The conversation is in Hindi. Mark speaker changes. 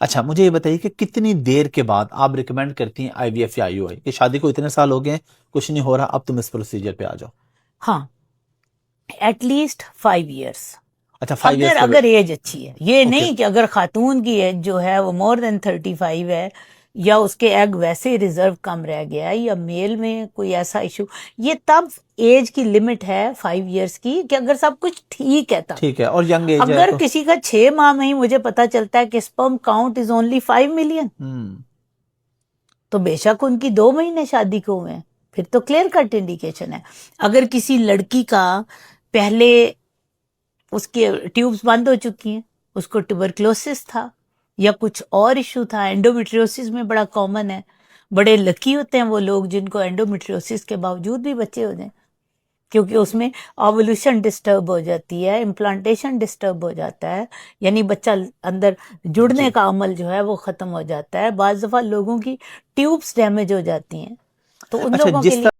Speaker 1: अच्छा, मुझे ये बताइए कि कितनी देर के बाद आप रिकमेंड करती हैं आईवीएफ या आईयूआई, कि शादी को इतने साल हो गए हैं, कुछ नहीं हो रहा, अब तुम इस प्रोसीजर पे आ जाओ?
Speaker 2: हाँ, एटलीस्ट 5 इयर्स।
Speaker 1: अच्छा, 5 इयर्स
Speaker 2: अगर
Speaker 1: का।
Speaker 2: अगर एज अच्छी है, ये
Speaker 1: ओके।
Speaker 2: नहीं कि अगर खातून की एज जो है वो मोर देन 35 है, या उसके एग वैसे रिजर्व कम रह गया है, या मेल में कोई ऐसा इशू, ये तब एज की लिमिट है 5 इयर्स की, कि अगर सब कुछ ठीक है तब।
Speaker 1: ठीक है, और यंग एज है
Speaker 2: अगर
Speaker 1: तो?
Speaker 2: किसी का 6 माह में ही मुझे पता चलता है कि sperm count is only 5 million,
Speaker 1: hmm.
Speaker 2: तो बेशक उनकी 2 महीने शादी को हुए हैं, फिर तो क्लियर कट इंडिकेशन है। अगर किसी लड़की का पहले उसके ट्यूब्स बंद हो चुकी हैं, उसको ट्यूबरक्लोसिस था या कुछ और इशू था, एंडोमेट्रियोसिस में बड़ा कॉमन है, बड़े लकी होते हैं वो लोग जिनको एंडोमेट्रियोसिस के बावजूद भी बच्चे हो जाए, क्योंकि उसमें ओवुलेशन डिस्टर्ब हो जाती है, इम्प्लांटेशन डिस्टर्ब हो जाता है, यानी बच्चा अंदर जुड़ने
Speaker 1: जी।
Speaker 2: का अमल जो है वो खत्म हो जाता है। बाज़ दफ़ा लोगों की ट्यूब्स डैमेज हो जाती हैं, तो उन
Speaker 1: अच्छा,
Speaker 2: लोगों के
Speaker 1: जिस
Speaker 2: लिए